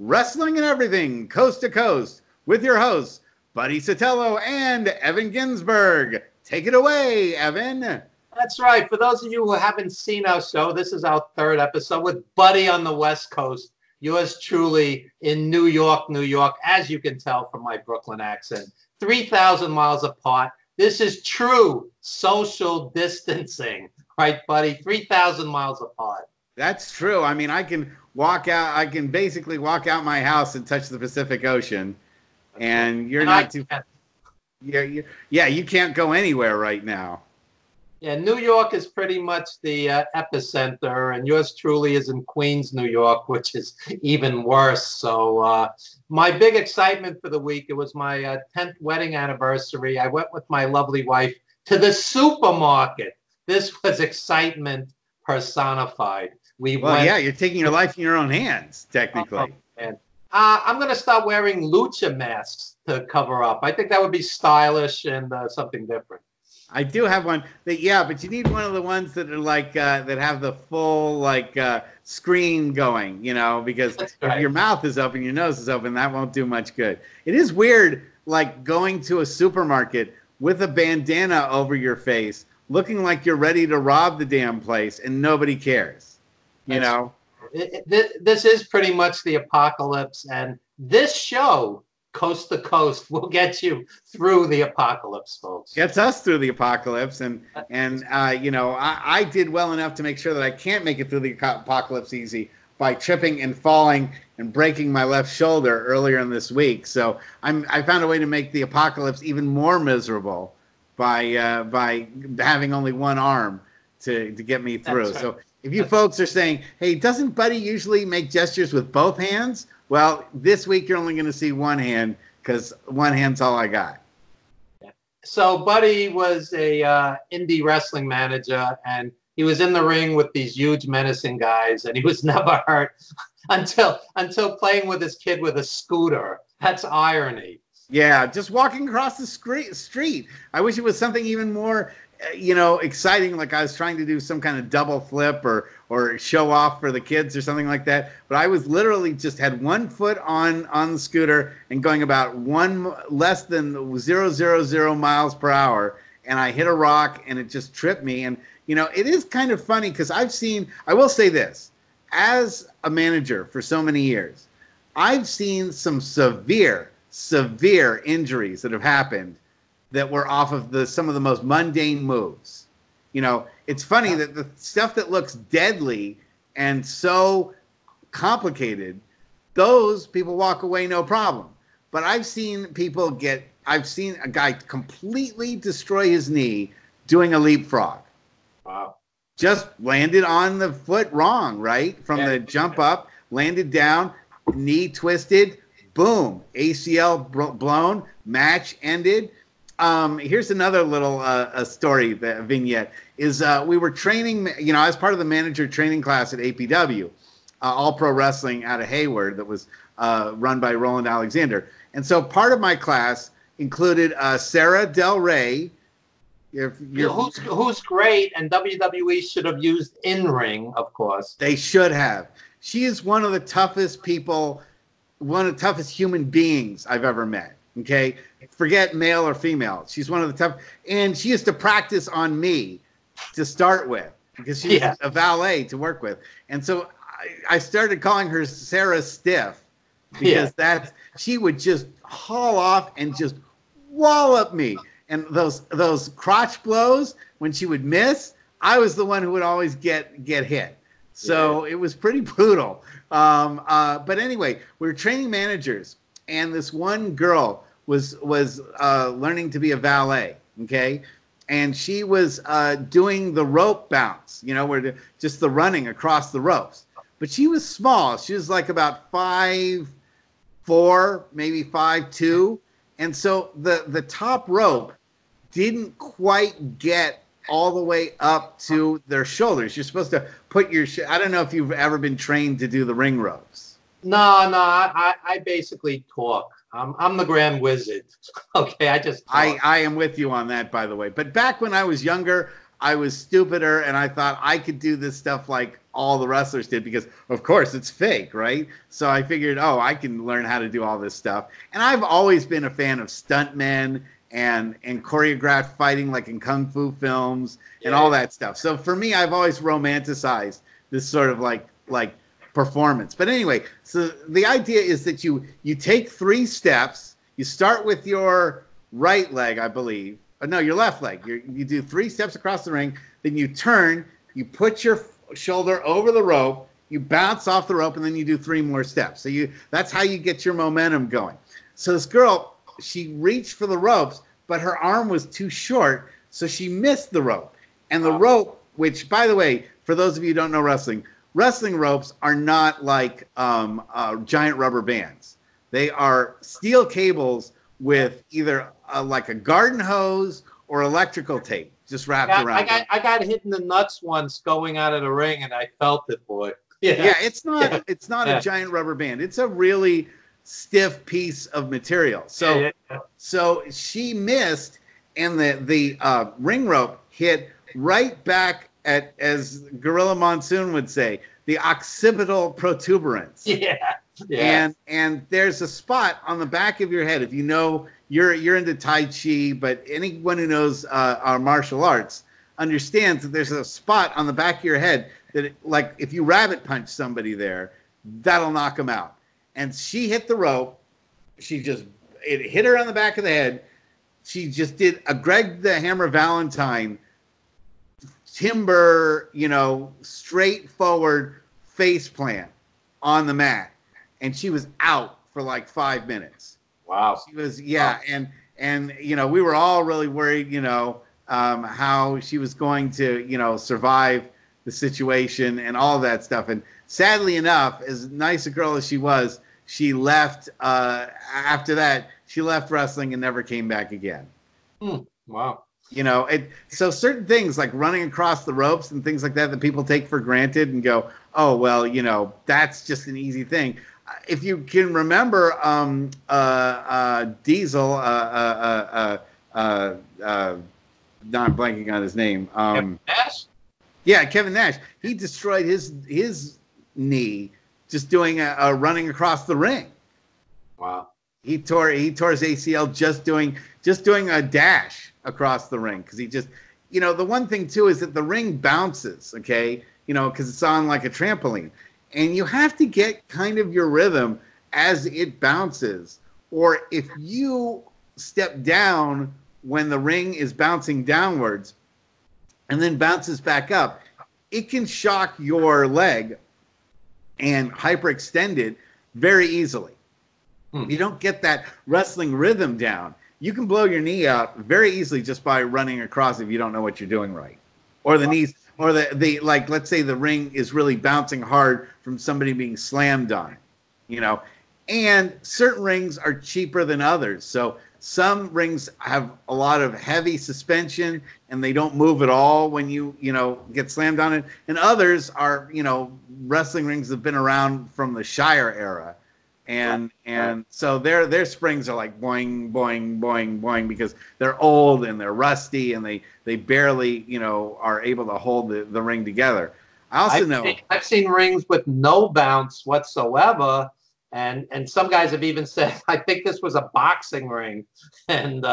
Wrestling and Everything, Coast to Coast, with your hosts, Buddy Sotello and Evan Ginzburg. Take it away, Evan. That's right. For those of you who haven't seen our show, this is our third episode with Buddy on the West Coast. Yours truly in New York, New York, as you can tell from my Brooklyn accent. 3,000 miles apart. This is true social distancing. Right, Buddy? 3,000 miles apart. That's true. I mean, I can basically walk out my house and touch the Pacific Ocean, and you're not too. Yeah, you can't go anywhere right now. Yeah, New York is pretty much the epicenter, and yours truly is in Queens, New York, which is even worse. So my big excitement for the week, it was my 10th wedding anniversary. I went with my lovely wife to the supermarket. This was excitement personified. You're taking your life in your own hands, technically. I'm going to start wearing lucha masks to cover up. I think that would be stylish and something different. I do have one. But you need one of the ones that are like that have the full screen going, because if your mouth is open, your nose is open, that won't do much good. It is weird, like going to a supermarket with a bandana over your face, looking like you're ready to rob the damn place, and nobody cares. This is pretty much the apocalypse, and this show, Coast to Coast, will get you through the apocalypse, folks. Gets us through the apocalypse, and I did well enough to make sure that I can't make it through the apocalypse easy by tripping and falling and breaking my left shoulder earlier in this week. So I found a way to make the apocalypse even more miserable by having only one arm to get me through. Right. So if you folks are saying, hey, doesn't Buddy usually make gestures with both hands? Well, this week you're only going to see one hand because one hand's all I got. So Buddy was a indie wrestling manager, and he was in the ring with these huge menacing guys, and he was never hurt until playing with his kid with a scooter. That's irony. Yeah, just walking across the street. I wish it was something even more, exciting, like I was trying to do some kind of double flip or show off for the kids or something like that. But I was literally just had 1 foot on the scooter and going about less than 0.000 miles per hour. And I hit a rock and it just tripped me. And, it is kind of funny because I will say this, as a manager for so many years, I've seen some severe injuries that have happened that were off of some of the most mundane moves. It's funny that the stuff that looks deadly and so complicated, those people walk away no problem. But I've seen a guy completely destroy his knee doing a leapfrog. Wow. Just landed on the foot wrong, right? From the jump up, landed down, knee twisted, boom, ACL blown, match ended. Here's another little story, the vignette, is we were training, I was part of the manager training class at APW, All Pro Wrestling out of Hayward, that was run by Roland Alexander. And so part of my class included Sarah Del Rey. Who's great, and WWE should have used in-ring, of course. They should have. She is one of the toughest people, one of the toughest human beings I've ever met. Okay, forget male or female. She's one of the tough, and she used to practice on me to start with because she's a valet to work with. And so I started calling her Sarah Stiff because she would just haul off and just wallop me. And those crotch blows, when she would miss, I was the one who would always get hit. So it was pretty brutal. But anyway, we were training managers, and this one girl was learning to be a valet, okay? And she was doing the rope bounce, where just the running across the ropes. But she was small. She was like about 5'4", maybe 5'2". And so the top rope didn't quite get all the way up to their shoulders. You're supposed to put your I don't know if you've ever been trained to do the ring ropes. No, I basically talk. I'm the Grand Wizard. Okay, I am with you on that, by the way. But back when I was younger, I was stupider and I thought I could do this stuff like all the wrestlers did because, of course, it's fake, right? So I figured, oh, I can learn how to do all this stuff. And I've always been a fan of stuntmen and choreographed fighting like in kung fu films and all that stuff. So for me, I've always romanticized this sort of like performance. But anyway, so the idea is that you take 3 steps. You start with your right leg, I believe. No, your left leg. You do 3 steps across the ring. Then you turn. You put your shoulder over the rope. You bounce off the rope, and then you do 3 more steps. So that's how you get your momentum going. So this girl, she reached for the ropes, but her arm was too short, so she missed the rope. And the rope, which, by the way, for those of you who don't know wrestling ropes are not like giant rubber bands. They are steel cables with either like a garden hose or electrical tape just wrapped around. I got hit in the nuts once going out of the ring, and I felt it, boy. Yeah, it's not a giant rubber band. It's a really stiff piece of material. So so she missed, and the ring rope hit right back at, as Gorilla Monsoon would say, the occipital protuberance. Yeah. And there's a spot on the back of your head. If you know you're into Tai Chi, but anyone who knows our martial arts understands that there's a spot on the back of your head that, like, if you rabbit punch somebody there, that'll knock them out. And she hit the rope. It hit her on the back of the head. She just did a Greg the Hammer Valentine timber, straightforward face plant on the mat. And she was out for like 5 minutes. Wow. She was, and we were all really worried, how she was going to, survive the situation and all of that stuff. And sadly enough, as nice a girl as she was, she left, after that, she left wrestling and never came back again. Wow. So certain things like running across the ropes and things like that people take for granted and go, oh, well, that's just an easy thing. If you can remember Diesel, now I'm blanking on his name. Kevin Nash? Yeah, Kevin Nash. He destroyed his knee just doing a running across the ring. Wow. He tore his ACL just doing a dash across the ring because he just, the one thing too is that the ring bounces, okay, because it's on like a trampoline, and you have to get kind of your rhythm as it bounces, or if you step down when the ring is bouncing downwards and then bounces back up, it can shock your leg and hyperextend it very easily. You don't get that wrestling rhythm down. You can blow your knee out very easily just by running across if you don't know what you're doing right. Or the knees, or the like, let's say the ring is really bouncing hard from somebody being slammed on, And certain rings are cheaper than others. So some rings have a lot of heavy suspension and they don't move at all when you get slammed on it. And others are, wrestling rings that have been around from the Shire era. And so their springs are like boing, boing, boing, boing because they're old and they're rusty and they barely, are able to hold the ring together. I also I've seen rings with no bounce whatsoever. And some guys have even said, I think this was a boxing ring. And,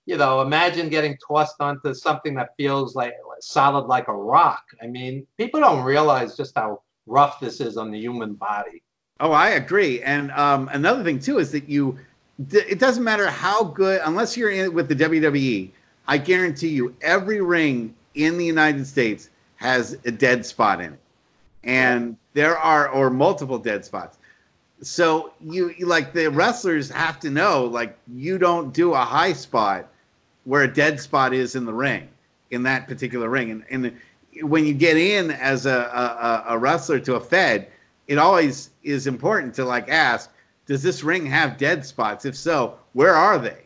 imagine getting tossed onto something that feels like solid like a rock. I mean, people don't realize just how rough this is on the human body. Oh, I agree. And another thing, too, is that it doesn't matter how good, unless you're in with the WWE, I guarantee you every ring in the United States has a dead spot in it. And there are, or multiple dead spots. So you like the wrestlers have to know, like, you don't do a high spot where a dead spot is in the ring, in that particular ring. And when you get in as a wrestler to a Fed, it always is important to like ask, does this ring have dead spots? If so, where are they?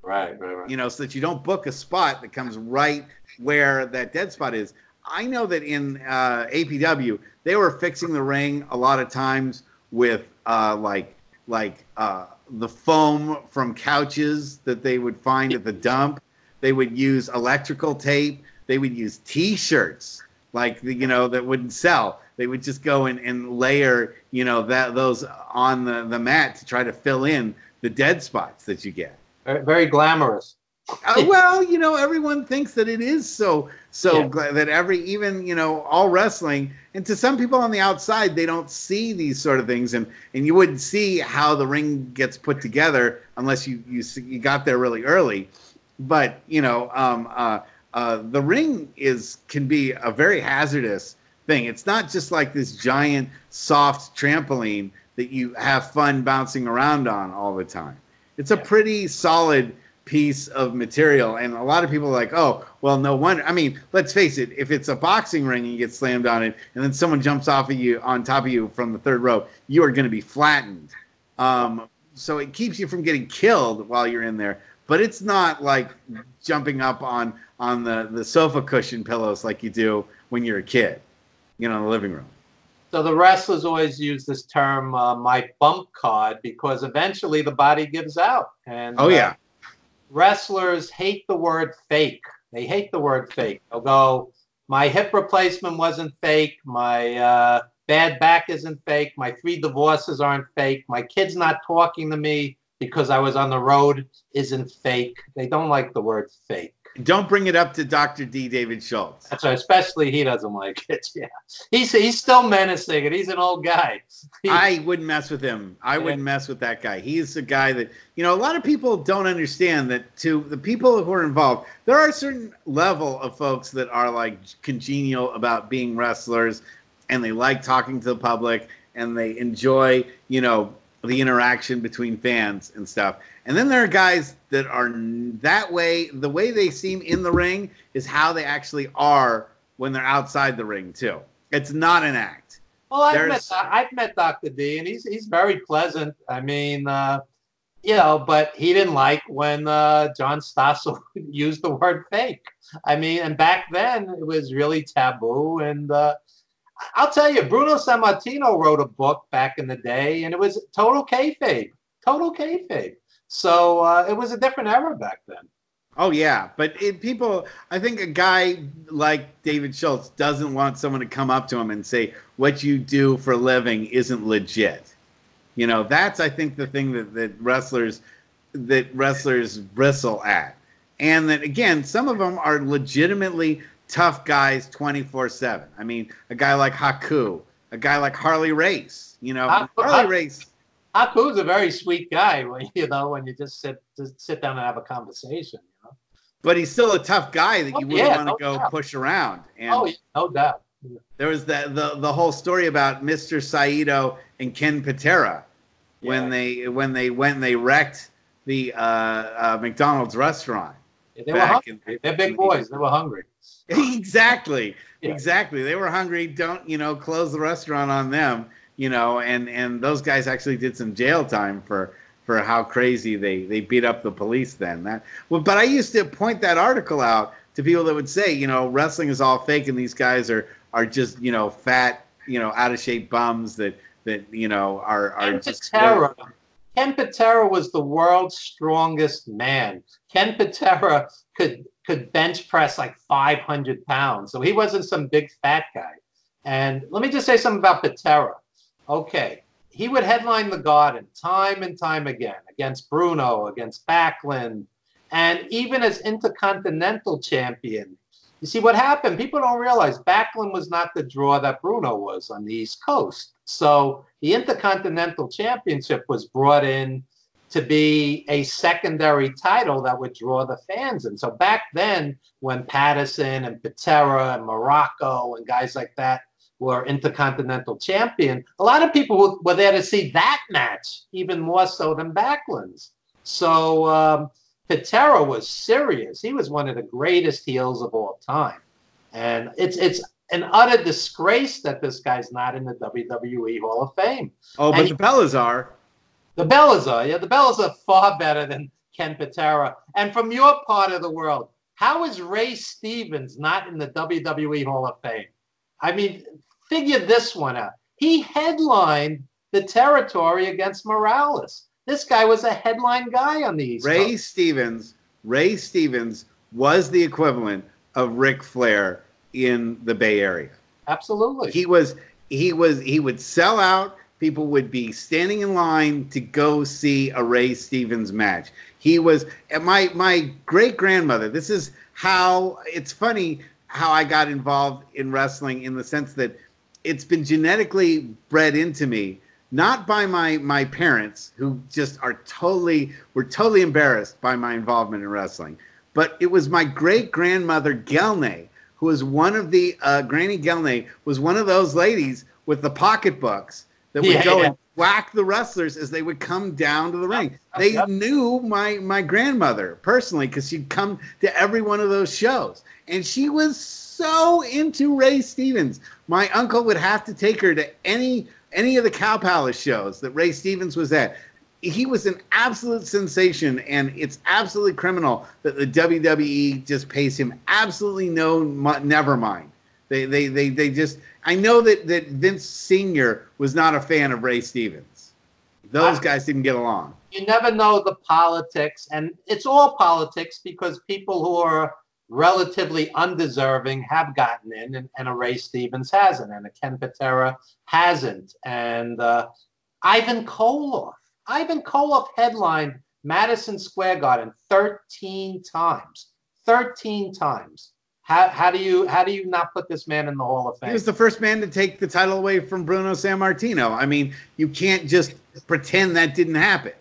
Right. So that you don't book a spot that comes right where that dead spot is. I know that in APW, they were fixing the ring a lot of times with the foam from couches that they would find at the dump. They would use electrical tape they would use T-shirts like that wouldn't sell. They would just go and layer those on the mat to try to fill in the dead spots that you get. Very glamorous. Well, everyone thinks that it is so that even all wrestling, and to some people on the outside, they don't see these sort of things, and you wouldn't see how the ring gets put together unless you got there really early. But the ring can be a very hazardous thing. It's not just like this giant soft trampoline that you have fun bouncing around on all the time. It's a pretty solid piece of material, and a lot of people are like, oh, well, no wonder. I mean, let's face it, if it's a boxing ring and you get slammed on it and then someone jumps off of you on top of you from the third row, you are going to be flattened. So it keeps you from getting killed while you're in there, but it's not like jumping up on the sofa cushion pillows like you do when you're a kid, in the living room. So the wrestlers always use this term, my bump card, because eventually the body gives out. And wrestlers hate the word fake. They hate the word fake. They'll go, my hip replacement wasn't fake. My bad back isn't fake. My 3 divorces aren't fake. My kid's not talking to me because I was on the road isn't fake. They don't like the word fake. Don't bring it up to Dr. D. David Schultz. That's right. Especially he doesn't like it. Yeah, he's still menacing, and he's an old guy. I wouldn't mess with him. I wouldn't mess with that guy. He's a guy that a lot of people don't understand that. To the people who are involved, there are a certain level of folks that are like congenial about being wrestlers, and they like talking to the public, and they enjoy the interaction between fans and stuff. And then there are guys that are that way. The way they seem in the ring is how they actually are when they're outside the ring too. It's not an act. Well, I've met Dr. D, and he's very pleasant. I mean, but he didn't like when John Stossel used the word fake. I mean, and back then it was really taboo. And I'll tell you, Bruno Sammartino wrote a book back in the day, and it was total kayfabe. Total kayfabe. So it was a different era back then. Oh, yeah. But I think a guy like David Schultz doesn't want someone to come up to him and say, what you do for a living isn't legit. That's, I think, the thing that wrestlers bristle at. And that, again, some of them are legitimately tough guys 24/7. I mean, a guy like Haku, a guy like Harley Race, Harley Race. Haku's a very sweet guy when you just sit down and have a conversation, But he's still a tough guy that you wouldn't want to go push around. And no doubt. There was the whole story about Mr. Saito and Ken Patera when they went and they wrecked the McDonald's restaurant. Yeah, they were hungry. They're big boys. They were hungry. Exactly. Exactly. They were hungry. Don't close the restaurant on them. And those guys actually did some jail time for how crazy they beat up the police then. But I used to point that article out to people that would say, wrestling is all fake and these guys are just, fat, out of shape bums that are just. Ken Patera was the world's strongest man. Ken Patera could bench press like 500 pounds. So he wasn't some big fat guy. And let me just say something about Patera. Okay, he would headline the Garden time and time again against Bruno, against Backlund, and even as Intercontinental Champion. You see what happened? People don't realize Backlund was not the draw that Bruno was on the East Coast. So the Intercontinental Championship was brought in to be a secondary title that would draw the fans in. So back then, when Patterson and Patera and Morocco and guys like that were Intercontinental Champion, a lot of people were there to see that match, even more so than Backlund's. So Patera was serious. He was one of the greatest heels of all time. And it's an utter disgrace that this guy's not in the WWE Hall of Fame. Oh, but the Bellas are. The Bellas are. Yeah, the Bellas are far better than Ken Patera. And from your part of the world, how is Ray Stevens not in the WWE Hall of Fame? I mean, figure this one out. He headlined the territory against Morales. This guy was a headline guy on the East Coast. Ray Stevens was the equivalent of Ric Flair in the Bay Area. Absolutely. He would sell out. People would be standing in line to go see a Ray Stevens match. He was my great grandmother. This is how it's funny how I got involved in wrestling, in the sense that it's been genetically bred into me, not by my parents, who just were totally embarrassed by my involvement in wrestling, but it was my great grandmother Gelnay, who was one of the Granny Gelnay was one of those ladies with the pocketbooks that would go and whack the wrestlers as they would come down to the ring. They knew my grandmother personally, because she'd come to every one of those shows. And she was so into Ray Stevens. My uncle would have to take her to any of the Cow Palace shows that Ray Stevens was at. He was an absolute sensation, and it's absolutely criminal that the WWE just pays him absolutely never mind. They just... I know that Vince Sr. was not a fan of Ray Stevens. Those guys didn't get along. You never know the politics, and it's all politics, because people who are relatively undeserving have gotten in, and a Ray Stevens hasn't, and a Ken Patera hasn't. And Ivan Koloff headlined Madison Square Garden 13 times. 13 times. How do you not put this man in the Hall of Fame? He was the first man to take the title away from Bruno Sammartino. I mean, you can't just pretend that didn't happen.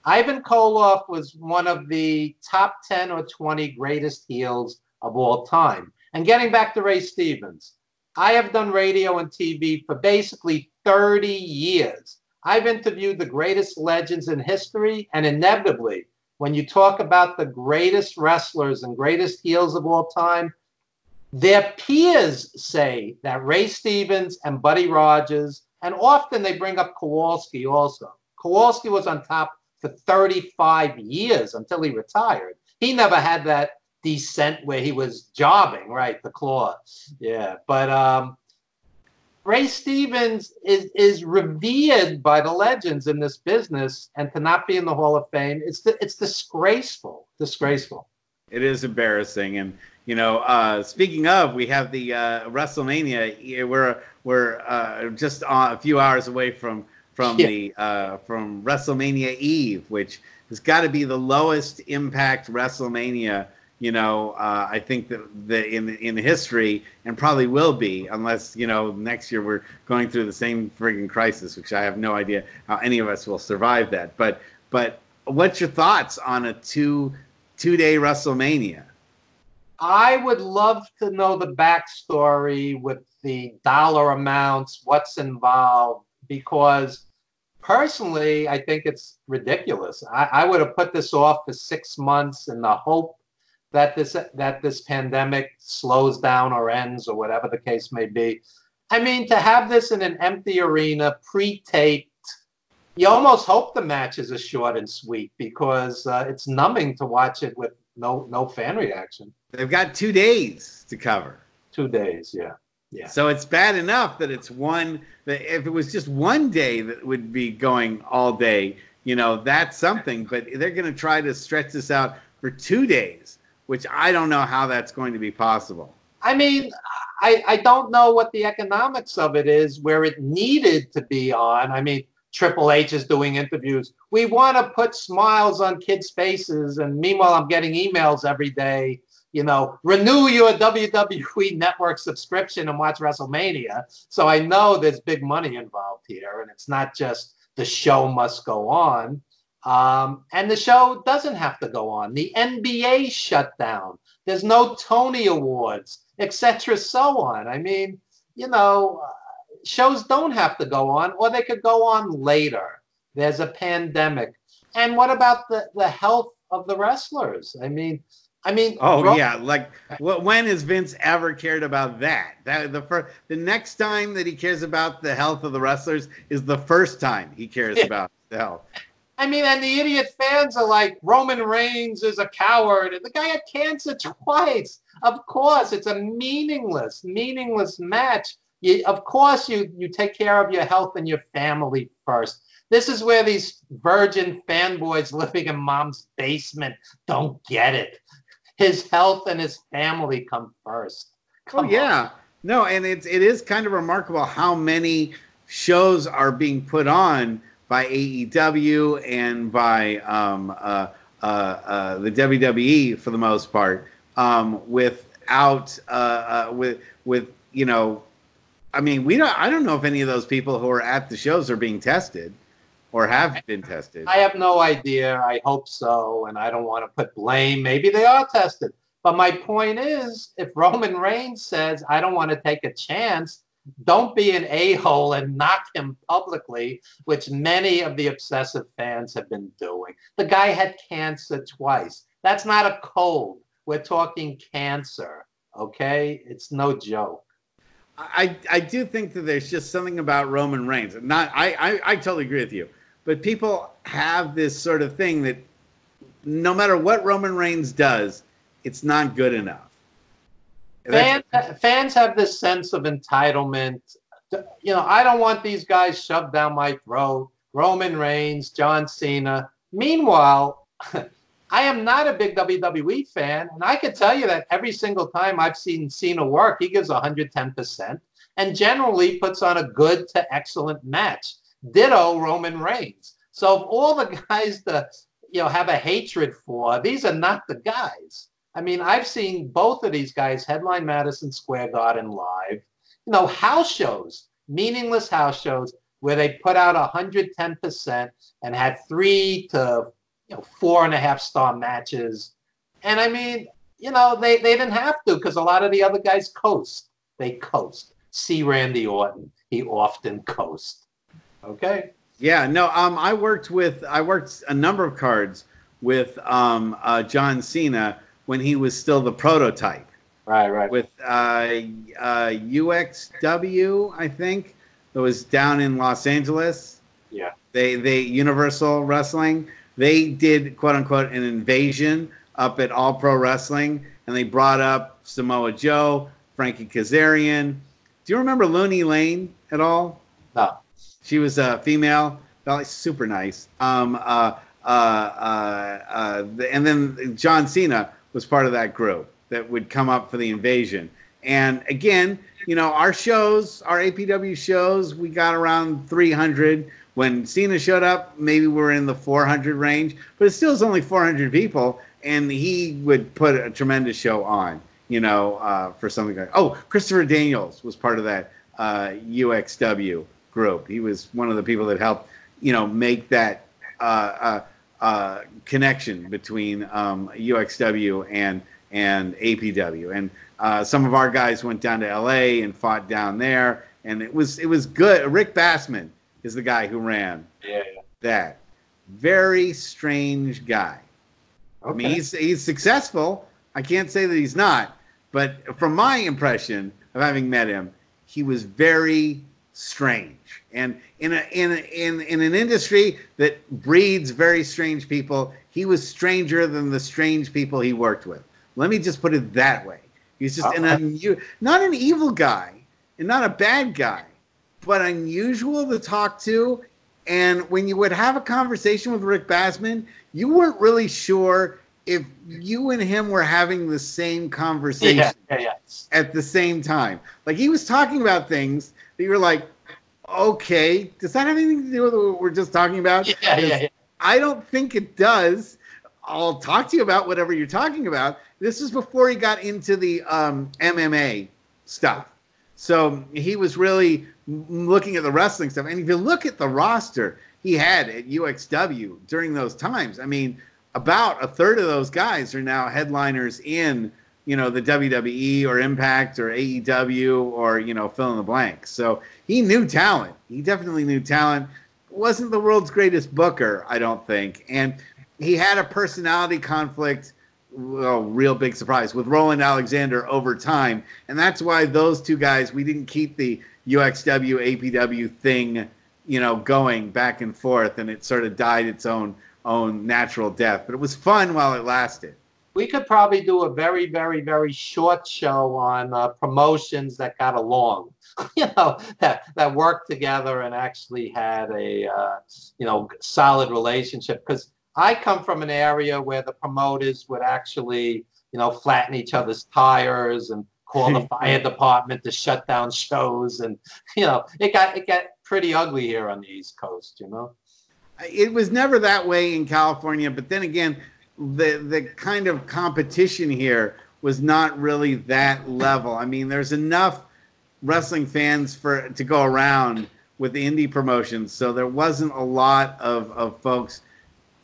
Ivan Koloff was one of the top 10 or 20 greatest heels of all time. And getting back to Ray Stevens, I have done radio and TV for basically 30 years. I've interviewed the greatest legends in history, and inevitably, when you talk about the greatest wrestlers and greatest heels of all time, their peers say that Ray Stevens and Buddy Rogers, and often they bring up Kowalski also. Kowalski was on top for 35 years until he retired. He never had that descent where he was jobbing, right? The claw. Yeah. But Ray Stevens is revered by the legends in this business, and to not be in the Hall of Fame, it's disgraceful. Disgraceful. It is embarrassing. And you know, speaking of, we have the WrestleMania. We're just a few hours away from WrestleMania Eve, which has got to be the lowest impact WrestleMania. You know, I think that in history, and probably will be, unless next year we're going through the same friggin' crisis, which I have no idea how any of us will survive that. But what's your thoughts on a two-day WrestleMania? I would love to know the backstory with the dollar amounts, what's involved, because personally, I think it's ridiculous. I would have put this off for 6 months in the hope that this pandemic slows down or ends, or whatever the case may be. I mean, to have this in an empty arena, pre-taped, you almost hope the matches are short and sweet, because it's numbing to watch it with no fan reaction. They've got 2 days to cover. 2 days, yeah. Yeah. So it's bad enough that it's if it was just one day that would be going all day, that's something. But they're going to try to stretch this out for 2 days, which I don't know how that's going to be possible. I mean, I don't know what the economics of it is, where it needed to be on. I mean, Triple H is doing interviews. We want to put smiles on kids' faces, and meanwhile, I'm getting emails every day. Renew your WWE Network subscription and watch WrestleMania. So I know there's big money involved here, and it's not just the show must go on. And the show doesn't have to go on. The NBA shut down. There's no Tony Awards, etc., so on. I mean, shows don't have to go on, or they could go on later. There's a pandemic. And what about the health of the wrestlers? I mean. Oh yeah, when has Vince ever cared about that? The next time that he cares about the health of the wrestlers is the first time he cares about the health. I mean, and the idiot fans are like, Roman Reigns is a coward, and the guy had cancer twice. Of course, it's a meaningless match. Of course, you take care of your health and your family first. This is where these virgin fanboys living in mom's basement don't get it. his health and his family come first. Come on. No, and it is kind of remarkable how many shows are being put on by AEW and by the WWE for the most part, without with you know, I mean, I don't know if any of those people who are at the shows are being tested or have been tested. I have no idea. I hope so, and I don't want to put blame. Maybe they are tested. But my point is, if Roman Reigns says, I don't want to take a chance, don't be an a-hole and knock him publicly, which many of the obsessive fans have been doing. The guy had cancer twice. That's not a cold. We're talking cancer, okay? It's no joke. I do think that there's just something about Roman Reigns. I totally agree with you. But people have this sort of thing that no matter what Roman Reigns does, it's not good enough. Fans have this sense of entitlement. You know, I don't want these guys shoved down my throat. Roman Reigns, John Cena. Meanwhile, I am not a big WWE fan, and I can tell you that every single time I've seen Cena work, he gives 110% and generally puts on a good to excellent match. Ditto Roman Reigns. So of all the guys to, you know, have a hatred for, these are not the guys. I mean, I've seen both of these guys headline Madison Square Garden live. You know, house shows, meaningless house shows where they put out 110% and had 3 to 4.5-star matches. And I mean, you know, they didn't have to because a lot of the other guys coast. They coast. See Randy Orton. He often coast. Okay? Yeah, no, I worked a number of cards with John Cena when he was still the prototype. Right. With UXW, I think. It was down in Los Angeles. Yeah. They Universal Wrestling. They did, quote unquote, an invasion up at All Pro Wrestling, and they brought up Samoa Joe, Frankie Kazarian. Do you remember Looney Lane at all? No. She was a female, super nice. And then John Cena was part of that group that would come up for the invasion. And again, you know, our shows, our APW shows, we got around 300. When Cena showed up, maybe we were in the 400 range, but it still is only 400 people, and he would put a tremendous show on, you know, for something like, Christopher Daniels was part of that UXW group. He was one of the people that helped, you know, make that connection between UXW and APW. And some of our guys went down to LA and fought down there, and it was good. Rick Bassman is the guy who ran that. Very strange guy. Okay. I mean, he's successful. I can't say that he's not, but from my impression of having met him, he was very strange. And in an industry that breeds very strange people, he was stranger than the strange people he worked with. Let me just put it that way. He's just not an evil guy and not a bad guy, but unusual to talk to. And when you would have a conversation with Rick Bassman, you weren't really sure if you and him were having the same conversation at the same time. Like, he was talking about things that you were like, okay, does that have anything to do with what we're just talking about? Yeah. I don't think it does. I'll talk to you about whatever you're talking about. This is before he got into the MMA stuff. So he was really looking at the wrestling stuff. And if you look at the roster he had at UXW during those times, I mean, about a third of those guys are now headliners in, you know, the WWE or Impact or AEW or, you know, fill in the blank. So he knew talent. He definitely knew talent. Wasn't the world's greatest booker, I don't think. And he had a personality conflict, well, real big surprise, with Roland Alexander over time. And that's why those two guys, we didn't keep the UXW, APW thing, you know, going back and forth, and it sort of died its own natural death. But it was fun while it lasted. We could probably do a very, very, very short show on promotions that got along, you know, that worked together and actually had a, you know, solid relationship. Because I come from an area where the promoters would actually flatten each other's tires and call the fire department to shut down shows. And, it got pretty ugly here on the East Coast, It was never that way in California, but then again, the kind of competition here was not really that level. I mean, there's enough wrestling fans to go around with the indie promotions, so there wasn't a lot of folks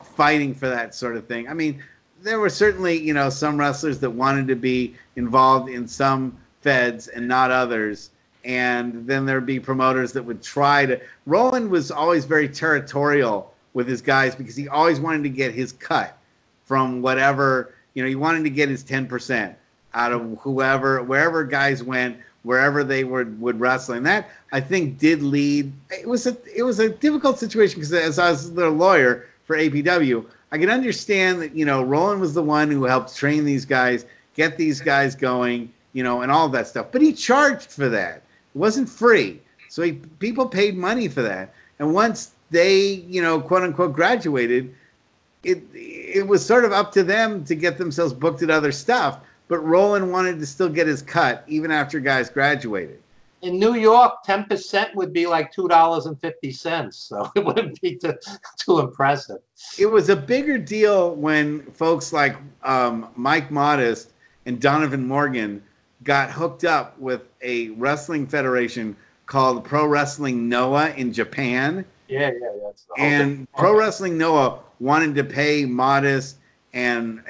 fighting for that sort of thing. I mean, there were certainly, some wrestlers that wanted to be involved in some feds and not others, and then there'd be promoters that would try to. Roland was always very territorial with his guys because he always wanted to get his cut from whatever, he wanted to get his 10% out of wherever guys went, wherever they would wrestle. And that, I think, did lead. It was a difficult situation because as I was the lawyer for APW, I could understand that, Roland was the one who helped train these guys, get these guys going, and all of that stuff. But he charged for that. It wasn't free. So people paid money for that. And once they, quote unquote, graduated, it was sort of up to them to get themselves booked at other stuff. But Roland wanted to still get his cut even after guys graduated. In New York, 10% would be like $2.50, so it wouldn't be too impressive. It was a bigger deal when folks like Mike Modest and Donovan Morgan got hooked up with a wrestling federation called Pro Wrestling Noah in Japan. Yeah. And Pro Wrestling Noah wanted to pay Modest and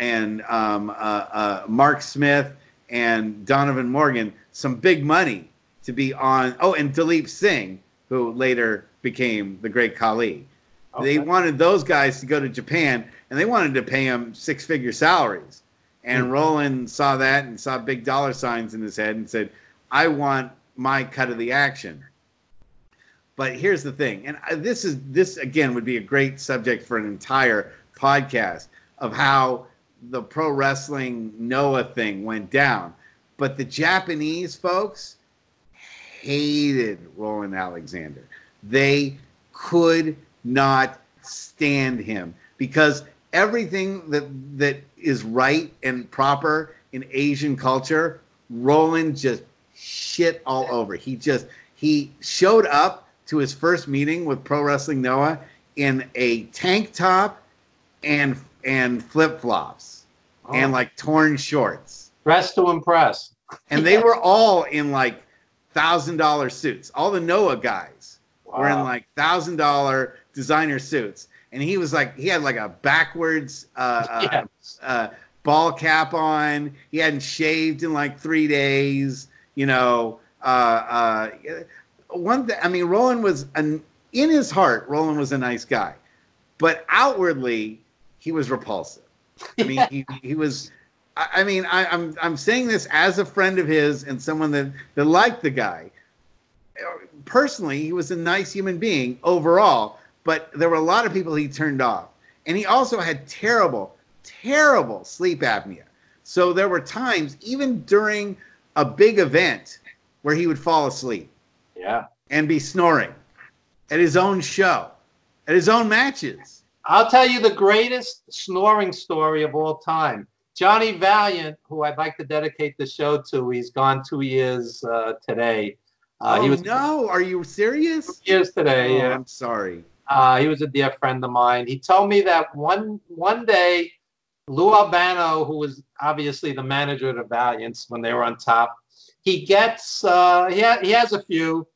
Mark Smith and Donovan Morgan some big money to be on. Oh, and Dilip Singh, who later became the great Khali. Okay. They wanted those guys to go to Japan, and they wanted to pay them six-figure salaries. And Roland saw that and saw big dollar signs in his head and said, I want my cut of the action. But here's the thing, and this again would be a great subject for an entire podcast of how the Pro Wrestling Noah thing went down. But the Japanese folks hated Roland Alexander. They could not stand him because everything that is right and proper in Asian culture, Roland just shit all over. He showed up to his first meeting with Pro Wrestling Noah in a tank top and flip-flops and like torn shorts. Dressed to impress. And they were all in like $1,000 suits. All the Noah guys were in like $1,000 designer suits. And he had like a backwards ball cap on. He hadn't shaved in like 3 days. Roland was in his heart, Roland was a nice guy, but outwardly he was repulsive. I mean, he was. I'm saying this as a friend of his and someone that liked the guy. Personally, he was a nice human being overall, but there were a lot of people he turned off, and he also had terrible sleep apnea. So there were times, even during a big event, where he would fall asleep. Yeah. And be snoring at his own show, at his own matches. I'll tell you the greatest snoring story of all time. Johnny Valiant, who I'd like to dedicate the show to, he's gone 2 years today. Are you serious? 2 years today. Yeah. I'm sorry. He was a dear friend of mine. He told me that one day, Lou Albano, who was obviously the manager of the Valiants when they were on top, he gets, he has a few,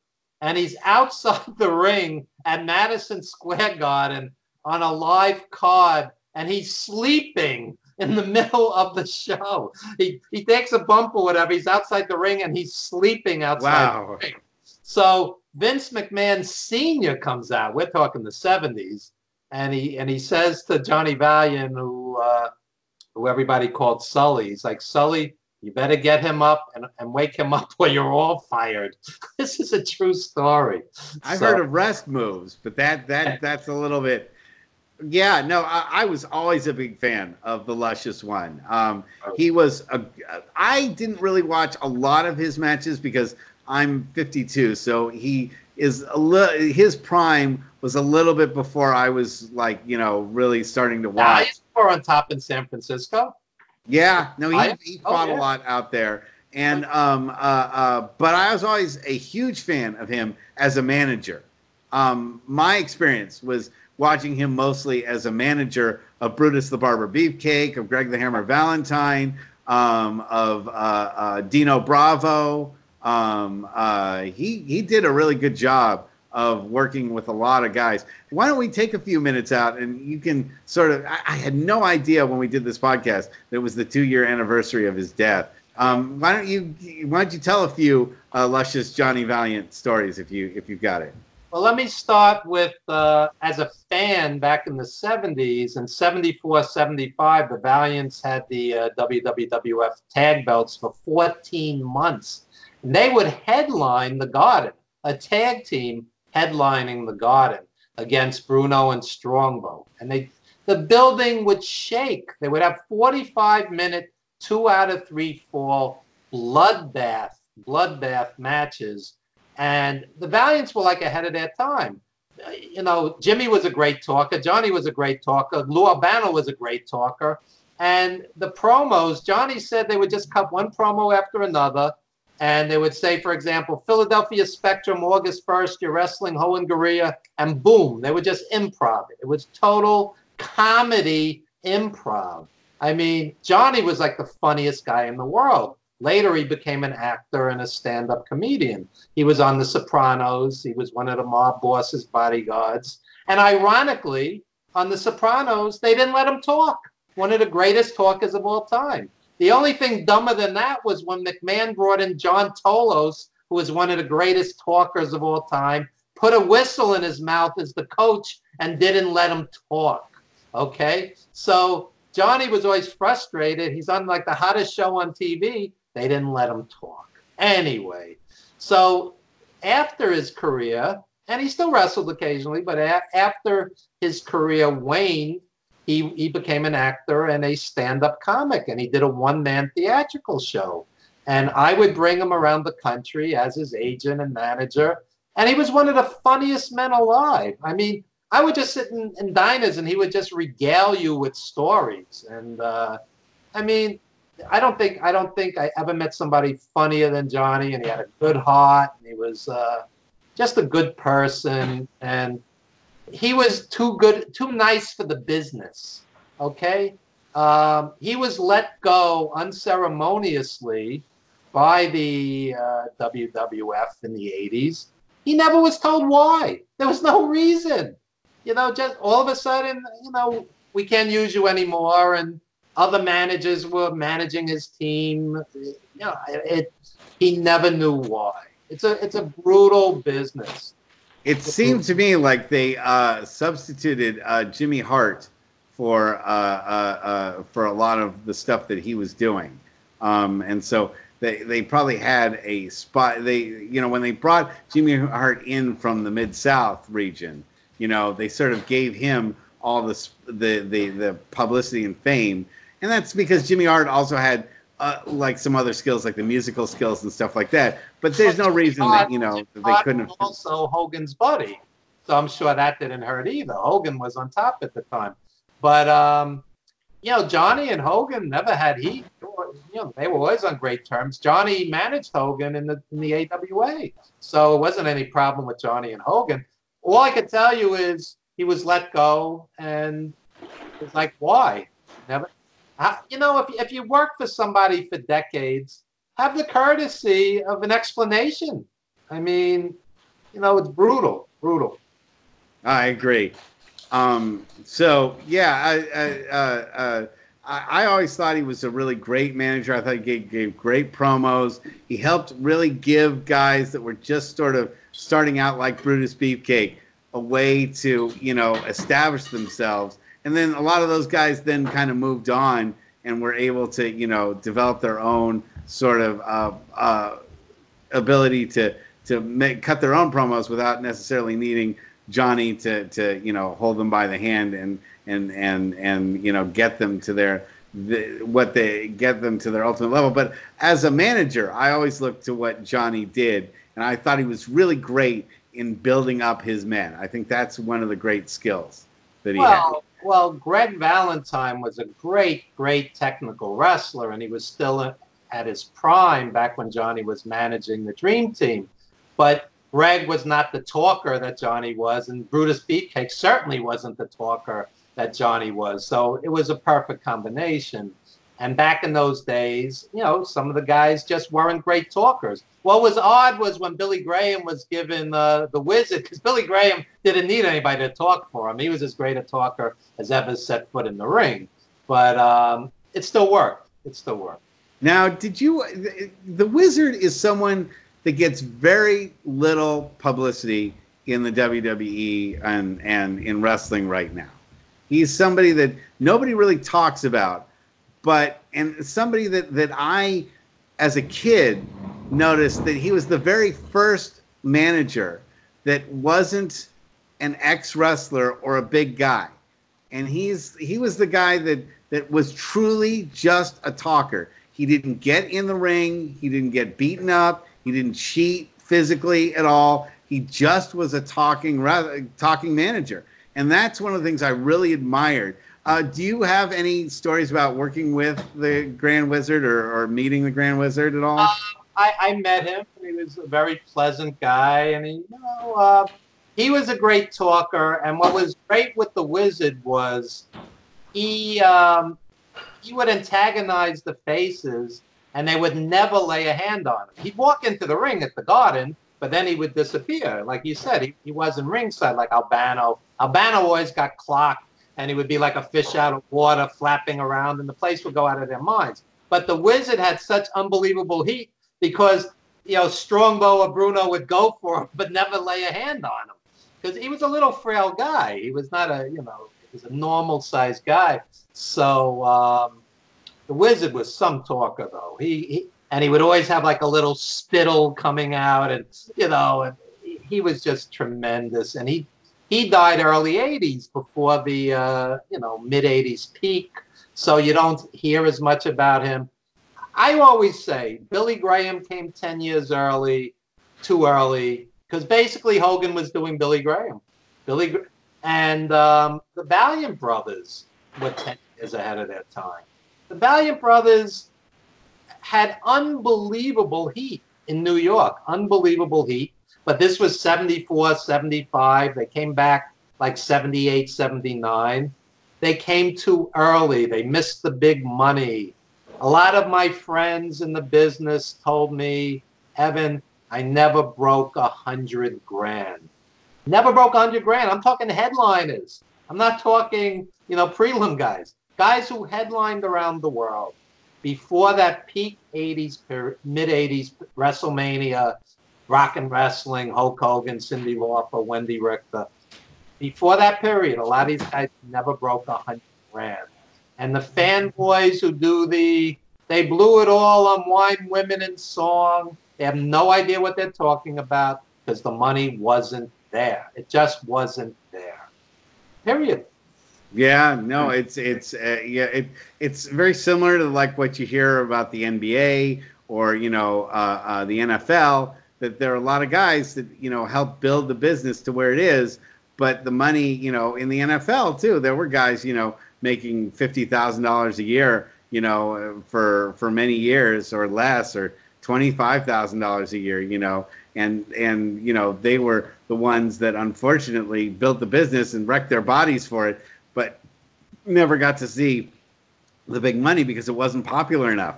and he's outside the ring at Madison Square Garden on a live card, and he's sleeping in the middle of the show. He takes a bump or whatever. He's outside the ring, and he's sleeping outside the ring. So Vince McMahon Sr. comes out. We're talking the 70s, and he says to Johnny Valiant, who everybody called Sully, he's like, Sully, you better get him up and wake him up or you're all fired. This is a true story. I've heard of rest moves, but that's a little bit. Yeah, no, I was always a big fan of the Luscious One. I didn't really watch a lot of his matches because I'm 52, so his prime was a little bit before I was really starting to watch. He's more on top in San Francisco. Yeah, no, he fought yeah. a lot out there, and but I was always a huge fan of him as a manager. My experience was watching him mostly as a manager of Brutus the Barber Beefcake, of Greg the Hammer Valentine, of Dino Bravo. He did a really good job of working with a lot of guys. Why don't we take a few minutes out and you can sort of, I had no idea when we did this podcast that it was the 2-year anniversary of his death. Why don't you tell a few luscious Johnny Valiant stories if you've got it? Well, let me start with, as a fan back in the 70s, in 74, 75, the Valiants had the WWF tag belts for 14 months. And they would headline the Garden, a tag team headlining the Garden against Bruno and Strongbow. And the building would shake. They would have 45-minute, 2 out of 3 fall bloodbath matches. And the Valiants were like ahead of their time. You know, Jimmy was a great talker. Johnny was a great talker. Lou Albano was a great talker. And the promos, Johnny said they would just cut one promo after another. And they would say, for example, Philadelphia Spectrum, August 1st, you're wrestling Hohen Gorilla, and boom, they would just improv it. It was total comedy improv. I mean, Johnny was like the funniest guy in the world. Later, he became an actor and a stand-up comedian. He was on The Sopranos. He was one of the mob boss's bodyguards. And ironically, on The Sopranos, they didn't let him talk. One of the greatest talkers of all time. The only thing dumber than that was when McMahon brought in John Tolos, who was one of the greatest talkers of all time, put a whistle in his mouth as the coach and didn't let him talk. Okay? So Johnny was always frustrated. He's on like the hottest show on TV. They didn't let him talk. Anyway, so after his career, and he still wrestled occasionally, but after his career waned, he became an actor and a stand-up comic, and he did a one-man theatrical show. And I would bring him around the country as his agent and manager, and he was one of the funniest men alive. I mean, I would just sit in diners, and he would just regale you with stories. And I mean, I don't think I ever met somebody funnier than Johnny, and he had a good heart, and he was just a good person, and he was too nice for the business, okay? He was let go unceremoniously by the WWF in the 80s. He never was told why. There was no reason. You know, just all of a sudden, you know, we can't use you anymore, and other managers were managing his team. You know, he never knew why. It's a brutal business. It seemed to me like they substituted Jimmy Hart for a lot of the stuff that he was doing, and so they probably had a spot. When they brought Jimmy Hart in from the Mid-South region, you know, they sort of gave him all the publicity and fame, and that's because Jimmy Hart also had like some other skills, like the musical skills and stuff like that. But there's no reason that, you know, that they couldn't have. Also Hogan's buddy, so I'm sure that didn't hurt either. Hogan was on top at the time, but you know, Johnny and Hogan never had heat. You know, they were always on great terms. Johnny managed Hogan in the AWA, so it wasn't any problem with Johnny and Hogan. All I could tell you is he was let go, and it's like, why? Never. You know, if you work for somebody for decades, have the courtesy of an explanation. I mean, you know, it's brutal. I agree. So yeah, I always thought he was a really great manager. I thought he gave great promos. He helped really give guys that were just sort of starting out, like Brutus Beefcake, a way to, you know, establish themselves. And then a lot of those guys then kind of moved on and were able to, you know, develop their own sort of ability to cut their own promos without necessarily needing Johnny to you know, hold them by the hand and you know, get them to their ultimate level. But as a manager, I always looked to what Johnny did, and I thought he was really great in building up his men. I think that's one of the great skills that he had. Well, Greg Valentine was a great, great technical wrestler, and he was still at his prime back when Johnny was managing the Dream Team. But Greg was not the talker that Johnny was, and Brutus Beefcake certainly wasn't the talker that Johnny was. So it was a perfect combination. And back in those days, you know, some of the guys just weren't great talkers. What was odd was when Billy Graham was given the Wizard, because Billy Graham didn't need anybody to talk for him. He was as great a talker as ever set foot in the ring. But it still worked. It still worked. Now, the Wizard is someone that gets very little publicity in the WWE and in wrestling right now. He's somebody that nobody really talks about, and somebody that I, as a kid, noticed that he was the very first manager that wasn't an ex-wrestler or a big guy. And he was the guy that was truly just a talker. He didn't get in the ring. He didn't get beaten up. He didn't cheat physically at all. He just was a talking manager. And that's one of the things I really admired. Do you have any stories about working with the Grand Wizard or meeting the Grand Wizard at all? I met him. He was a very pleasant guy. And he was a great talker. And what was great with the Wizard was he would antagonize the faces, and they would never lay a hand on him. He'd walk into the ring at the Garden, but then he would disappear. Like you said, he wasn't ringside like Albano. Albano always got clocked, and he would be like a fish out of water flapping around, and the place would go out of their minds. But the Wizard had such unbelievable heat because, you know, Strongbow or Bruno would go for him, but never lay a hand on him. Because he was a little frail guy. He was not he was a normal-sized guy. So the Wizard was some talker, though. He would always have like a little spittle coming out, and and he was just tremendous. And he died early '80s before the mid '80s peak, so you don't hear as much about him. I always say Billy Graham came 10 years too early, because basically Hogan was doing Billy Graham. And the Valiant brothers were 10 years ahead of their time. The Valiant brothers had unbelievable heat in New York, unbelievable heat. But this was 74, 75. They came back like 78, 79. They came too early. They missed the big money. A lot of my friends in the business told me, Evan, I never broke $100,000. Never broke $100,000. I'm talking headliners. I'm not talking, prelim guys. Guys who headlined around the world. Before that peak 80s, mid 80s WrestleMania, Rock and Wrestling, Hulk Hogan, Cyndi Lauper, Wendy Richter. Before that period, a lot of these guys never broke $100,000. And the fanboys who they blew it all on Wine, Women, and Song. They have no idea what they're talking about because the money wasn't there. It just wasn't there. Period. Yeah, no, it's very similar to like what you hear about the NBA or the NFL. That there are a lot of guys that help build the business to where it is, but the money in the NFL too. There were guys making $50,000 a year for many years or less, or $25,000 a year and they were the ones that unfortunately built the business and wrecked their bodies for it, but never got to see the big money because it wasn't popular enough.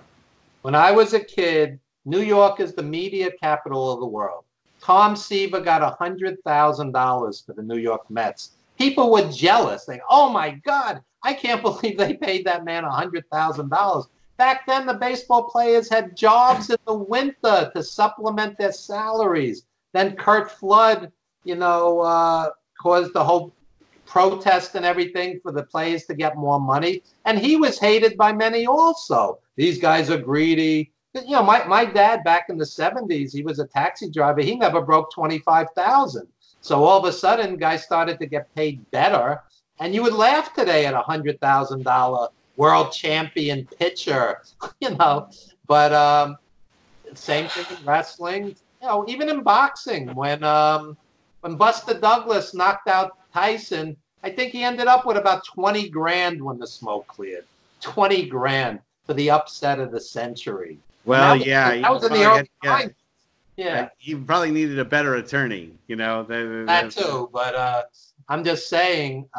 When I was a kid, New York is the media capital of the world. Tom Seaver got $100,000 for the New York Mets. People were jealous. Oh my God, I can't believe they paid that man $100,000. Back then, the baseball players had jobs in the winter to supplement their salaries. Then Kurt Flood, caused the whole protest and everything for the players to get more money. And he was hated by many also. These guys are greedy. My dad back in the 70s, he was a taxi driver. He never broke $25,000. So all of a sudden, guys started to get paid better. And you would laugh today at $100,000 world champion pitcher, But same thing in wrestling. Even in boxing, when Buster Douglas knocked out Tyson, I think he ended up with about 20 grand when the smoke cleared. 20 grand for the upset of the century. Well, that was in the early times. Yeah, he probably needed a better attorney, you know. That too, but I'm just saying,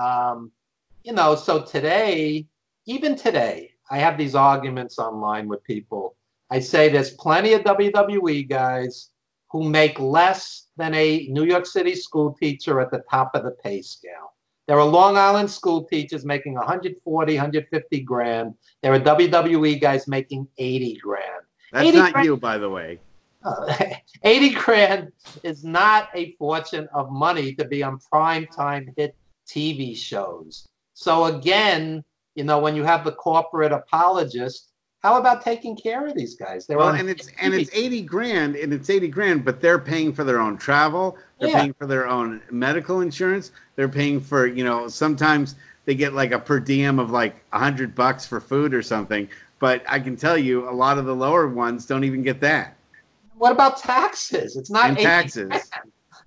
you know. So today, even today, I have these arguments online with people. I say there's plenty of WWE guys who make less than a New York City school teacher at the top of the pay scale. There are Long Island school teachers making 140, 150 grand. There are WWE guys making 80 grand. That's not you, by the way. 80 grand is not a fortune of money to be on primetime hit TV shows. So again, you know, when you have the corporate apologist, how about taking care of these guys? And it's 80 grand, and it's 80 grand, but they're paying for their own travel. They're paying for their own medical insurance. They're paying for, you know, sometimes they get like a per diem of like $100 for food or something. But I can tell you, a lot of the lower ones don't even get that. What about taxes? It's not taxes.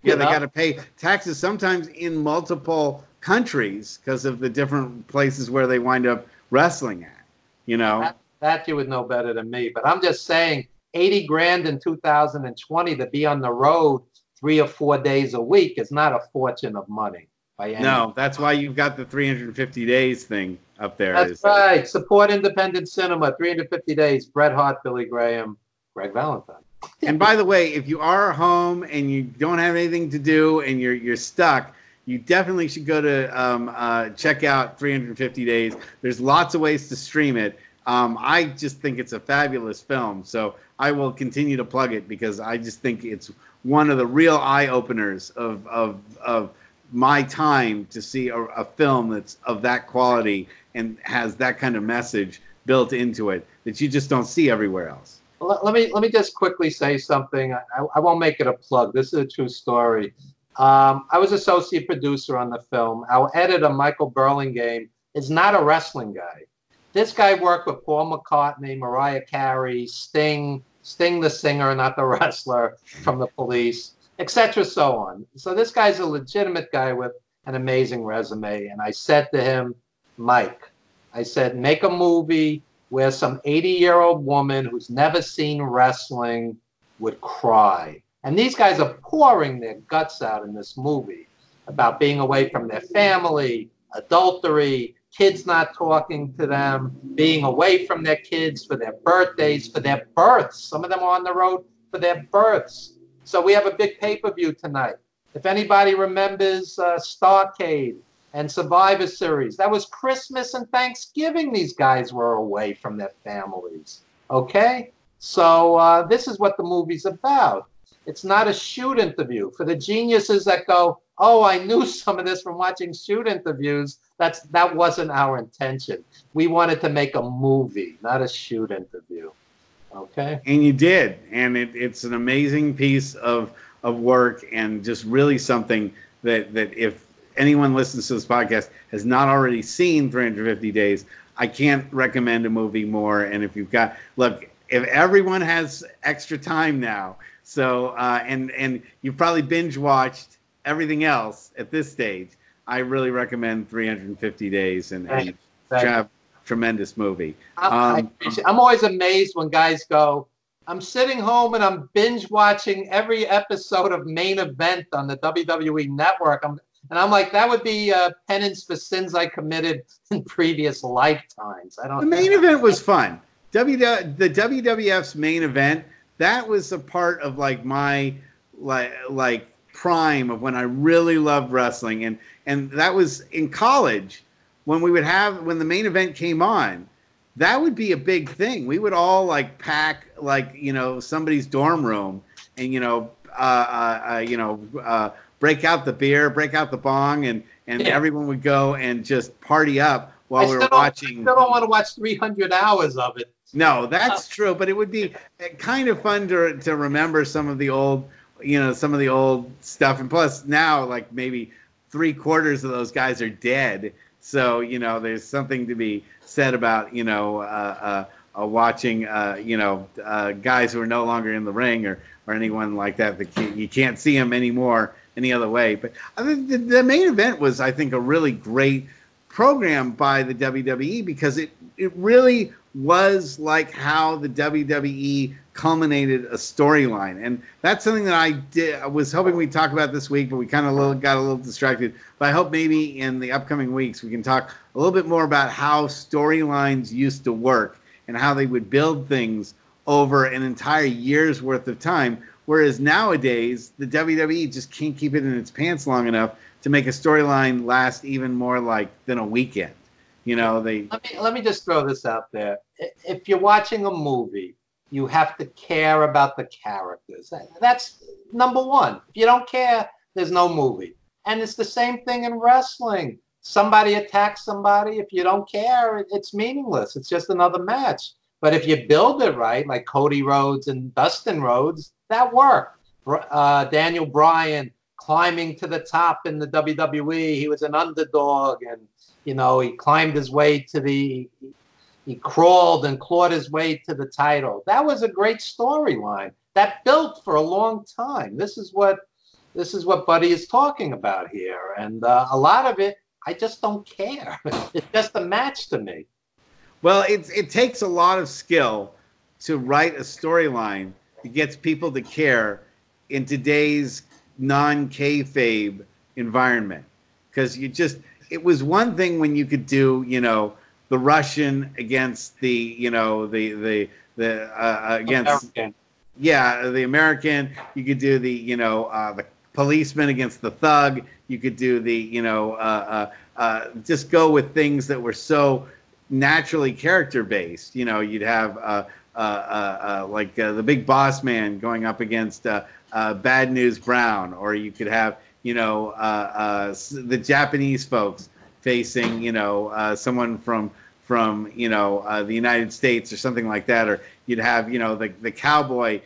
Yeah, they got to pay taxes sometimes in multiple countries because of the different places where they wind up wrestling at. You know, that you would know better than me. But I'm just saying, 80 grand in 2020 to be on the road 3 or 4 days a week is not a fortune of money. No, that's why you've got the 350 days thing up there. That's right. Support independent cinema. 350 days. Bret Hart, Billy Graham, Greg Valentine. And by the way, if you are home and you don't have anything to do and you're stuck, you definitely should go to check out 350 Days. There's lots of ways to stream it. I just think it's a fabulous film, so I will continue to plug it because I just think it's one of the real eye-openers of my time to see a film that's of that quality and has that kind of message built into it that you just don't see everywhere else. Let me just quickly say something. I won't make it a plug. This is a true story. I was associate producer on the film. Our editor, Michael Burlingame, is not a wrestling guy. This guy worked with Paul McCartney, Mariah Carey, Sting the singer, not the wrestler, from the Police, etc. so on. So this guy's a legitimate guy with an amazing resume. And I said to him, Mike, I said, make a movie where some 80-year-old woman who's never seen wrestling would cry. And these guys are pouring their guts out in this movie about being away from their family, adultery, kids not talking to them, being away from their kids for their birthdays, for their births. Some of them are on the road for their births. So we have a big pay-per-view tonight. If anybody remembers Starrcade and Survivor Series, that was Christmas and Thanksgiving these guys were away from their families. Okay? So this is what the movie's about. It's not a shoot interview. For the geniuses that go, oh, I knew some of this from watching shoot interviews, that wasn't our intention. We wanted to make a movie, not a shoot interview. Okay? And you did. And it's an amazing piece of work and just really something that if anyone listens to this podcast has not already seen 350 Days, I can't recommend a movie more. And if you've got, look, if everyone has extra time now, so and you've probably binge watched everything else at this stage, I really recommend 350 Days and tremendous movie. I'm always amazed when guys go, I'm sitting home and I'm binge watching every episode of Main Event on the WWE Network. And I'm like, that would be penance for sins I committed in previous lifetimes. The Main Event was fun. The WWF's Main Event, that was a part of like my like prime of when I really loved wrestling, and that was in college when the Main Event came on. That would be a big thing. We would all like pack like somebody's dorm room and break out the beer, break out the bong, and everyone would go and just party up while we were watching. I still don't want to watch 300 hours of it. No, that's true, but it would be kind of fun to remember some of the old stuff. And plus now, like maybe 3/4 of those guys are dead. So, there's something to be said about, watching, guys who are no longer in the ring or anyone like that. You can't see them anymore any other way. But I think the main event was, I think, a really great program by the WWE, because it really was like how the WWE culminated a storyline. And that's something that I was hoping we'd talk about this week, but we kind of got a little distracted. But I hope maybe in the upcoming weeks we can talk a little bit more about how storylines used to work and how they would build things over an entire year's worth of time. Whereas nowadays, the WWE just can't keep it in its pants long enough to make a storyline last even more than a weekend. You know, let me just throw this out there. If you're watching a movie, you have to care about the characters. That's number one. If you don't care, there's no movie. And it's the same thing in wrestling. Somebody attacks somebody. If you don't care, it's meaningless. It's just another match. But if you build it right, like Cody Rhodes and Dustin Rhodes, that worked. Daniel Bryan climbing to the top in the WWE. He was an underdog, and you know, he climbed his way to he crawled and clawed his way to the title. That was a great storyline that built for a long time. This is what Buddy is talking about here, and a lot of it, I just don't care. It's just a match to me. Well, it takes a lot of skill to write a storyline that gets people to care in today's non-kayfabe environment, because it was one thing when you could do, you know, the Russian against the, you know, the against American. Yeah, the American. You could do the, you know, the policeman against the thug. You could do the, you know, just go with things that were so naturally character based. You know, you'd have like the big boss man going up against Bad News Brown, or you could have, you know, the Japanese folks facing, you know, someone from you know, the United States or something like that, or you'd have, you know, the cowboy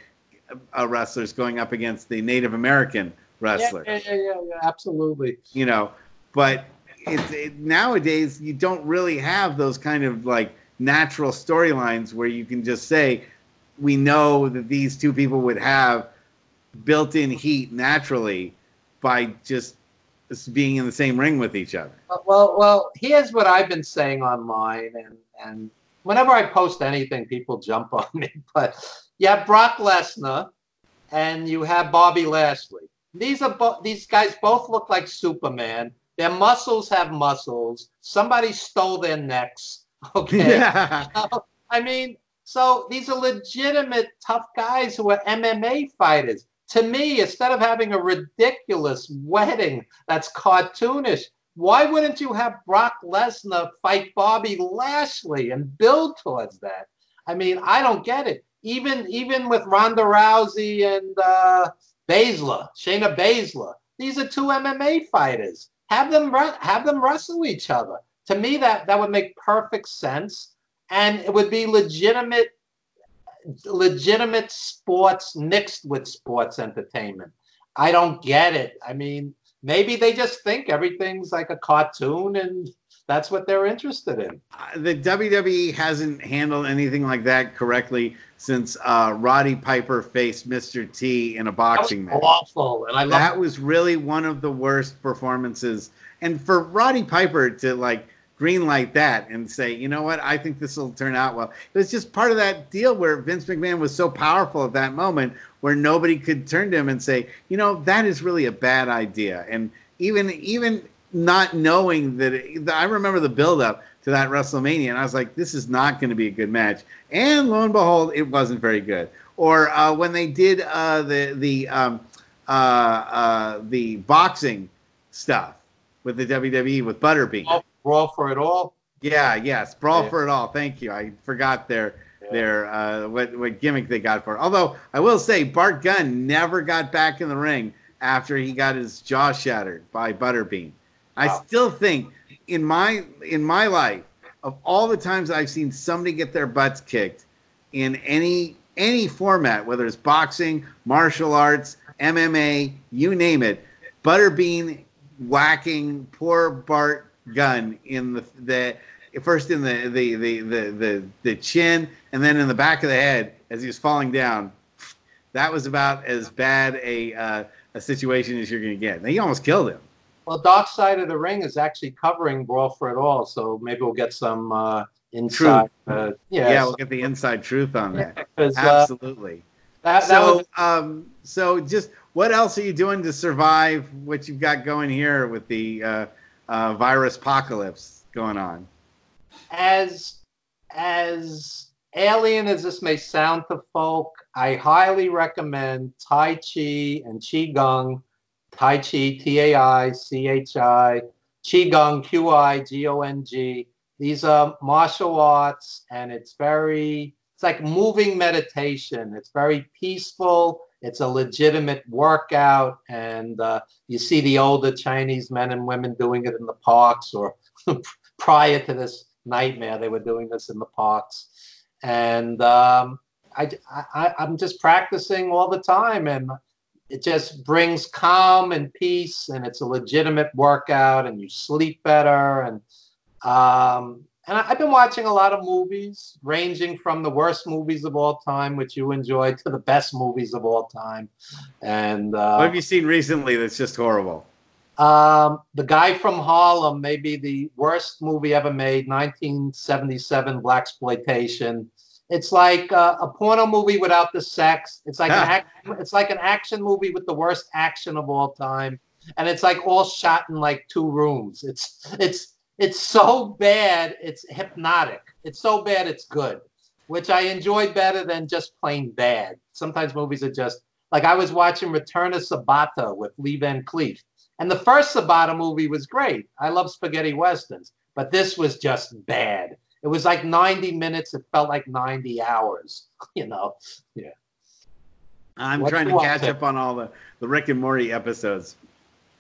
wrestlers going up against the Native American wrestler. Yeah, absolutely. You know, but nowadays you don't really have those kind of like natural storylines where you can just say, we know that these two people would have built-in heat naturally by just being in the same ring with each other. Well, here's what I've been saying online, and whenever I post anything, people jump on me. But you have Brock Lesnar and you have Bobby Lashley. These guys both look like Superman. Their muscles have muscles. Somebody stole their necks. Okay. Yeah. I mean, so these are legitimate tough guys who are MMA fighters. To me, instead of having a ridiculous wedding that's cartoonish, why wouldn't you have Brock Lesnar fight Bobby Lashley and build towards that? I mean, I don't get it. Even with Ronda Rousey and Shayna Baszler, these are two MMA fighters. Have them wrestle each other. To me, that would make perfect sense, and it would be legitimate sports mixed with sports entertainment. I don't get it. I mean, maybe they just think everything's like a cartoon and that's what they're interested in. The WWE hasn't handled anything like that correctly since Roddy Piper faced Mr. T in a boxing match. Awful. And that was really one of the worst performances. And for Roddy Piper to like greenlight that and say, you know what, I think this will turn out well. It was just part of that deal where Vince McMahon was so powerful at that moment where nobody could turn to him and say, you know, that is really a bad idea. And even not knowing that, I remember the build-up to that WrestleMania, and I was like, this is not going to be a good match. And lo and behold, it wasn't very good. Or when they did the boxing stuff with the WWE with Butterbean. Brawl for it all. Yeah, yes, Brawl for it all. Thank you. I forgot their what gimmick they got for it. Although I will say, Bart Gunn never got back in the ring after he got his jaw shattered by Butterbean. I still think in my life, of all the times I've seen somebody get their butts kicked in any format, whether it's boxing, martial arts, MMA, you name it, Butterbean whacking poor Bart Gunn in the first in the chin and then in the back of the head as he was falling down. That was about as bad a a situation as you're going to get. And he almost killed him. Well, Dark Side of the Ring is actually covering Brawl for It All, so maybe we'll get some inside. We'll get the inside truth on that. Absolutely. So just what else are you doing to survive what you've got going here with the virus apocalypse going on? As alien as this may sound to folk, I highly recommend Tai Chi and Qi Gong. Tai Chi, T-A-I-C-H-I, Qi Gong, Q-I-G-O-N-G. These are martial arts, and it's like moving meditation. It's very peaceful. It's a legitimate workout, and you see the older Chinese men and women doing it in the parks, or prior to this nightmare, they were doing this in the parks. And I'm just practicing all the time, and it just brings calm and peace, and it's a legitimate workout, and you sleep better. And I've been watching a lot of movies, ranging from the worst movies of all time, which you enjoy, to the best movies of all time. And what have you seen recently that's just horrible? The Guy from Harlem, maybe the worst movie ever made, 1977 Blaxploitation. It's like a porno movie without the sex. It's like an action movie with the worst action of all time, and it's like all shot in like 2 rooms. It's so bad, it's hypnotic. It's so bad, it's good, which I enjoy better than just plain bad. Sometimes movies are just like, I was watching Return of Sabata with Lee Van Cleef, and the first Sabata movie was great. I love spaghetti westerns, but this was just bad. It was like 90 minutes. It felt like 90 hours, Yeah. I'm trying to catch up on all the Rick and Morty episodes.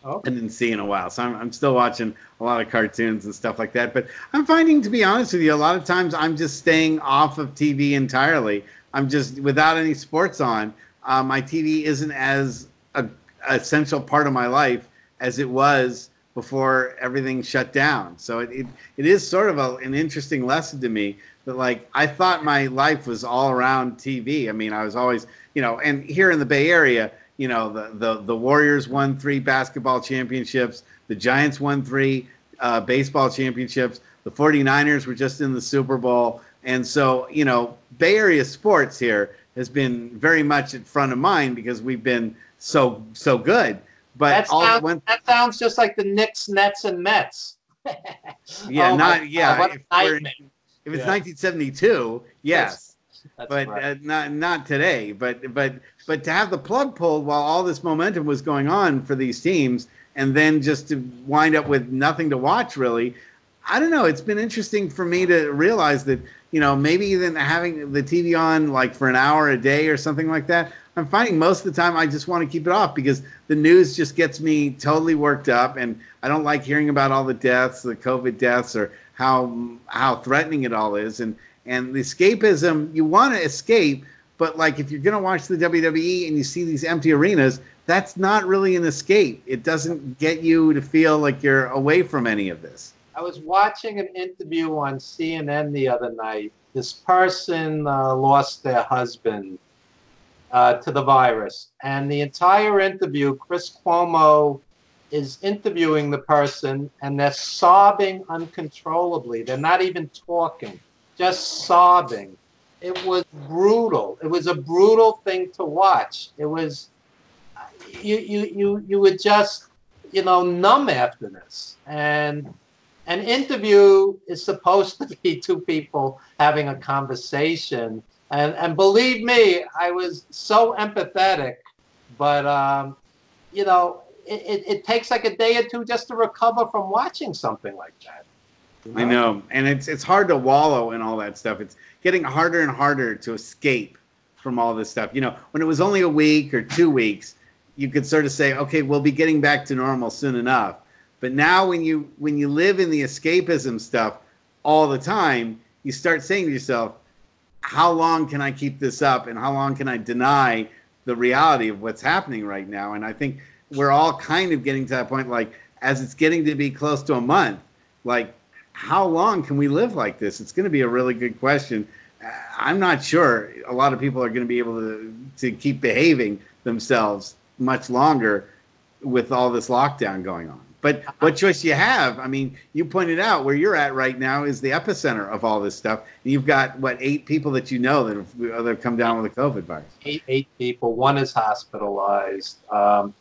I didn't see in a while. So I'm still watching a lot of cartoons and stuff like that. But I'm finding, to be honest with you, a lot of times I'm just staying off of TV entirely. I'm just, without any sports on, my TV isn't as an essential part of my life as it was before everything shut down. So it is sort of an interesting lesson to me that, like, I thought my life was all around TV. I mean, I was always, and here in the Bay Area, the Warriors won 3 basketball championships. The Giants won 3 baseball championships. The 49ers were just in the Super Bowl. And so, Bay Area sports here has been very much at front of mind because we've been so good. But that sounds just like the Knicks, Nets, and Mets. Yeah, if it's 1972, yes, that's but right. Not today. But to have the plug pulled while all this momentum was going on for these teams, and then just to wind up with nothing to watch, really, I don't know. It's been interesting for me to realize that maybe even having the TV on like for an hour a day or something like that, I'm finding most of the time I just want to keep it off because the news just gets me totally worked up, and I don't like hearing about all the deaths, the COVID deaths, or how threatening it all is. And the escapism, you want to escape, but like if you're going to watch the WWE and you see these empty arenas, that's not really an escape. It doesn't get you to feel like you're away from any of this. I was watching an interview on CNN the other night. This person lost their husband to the virus. And the entire interview, Chris Cuomo is interviewing the person, and they're sobbing uncontrollably. They're not even talking, just sobbing. It was brutal. It was a brutal thing to watch. It was, you would just, numb after this. And an interview is supposed to be 2 people having a conversation. And believe me, I was so empathetic, but, it takes like a day or 2 just to recover from watching something like that. I know. And it's hard to wallow in all that stuff. It's getting harder and harder to escape from all this stuff. When it was only a week or 2 weeks, you could sort of say, okay, we'll be getting back to normal soon enough. But now when you live in the escapism stuff all the time, you start saying to yourself, how long can I keep this up, and how long can I deny the reality of what's happening right now? And I think we're all kind of getting to that point, like, as it's getting to be close to a month, like, how long can we live like this? It's going to be a really good question. I'm not sure a lot of people are going to be able to keep behaving themselves much longer with all this lockdown going on. But what choice do you have? I mean, you pointed out where you're at right now is the epicenter of all this stuff. And you've got, what, 8 people that you know that have come down with a COVID virus? Eight people. One is hospitalized. I'm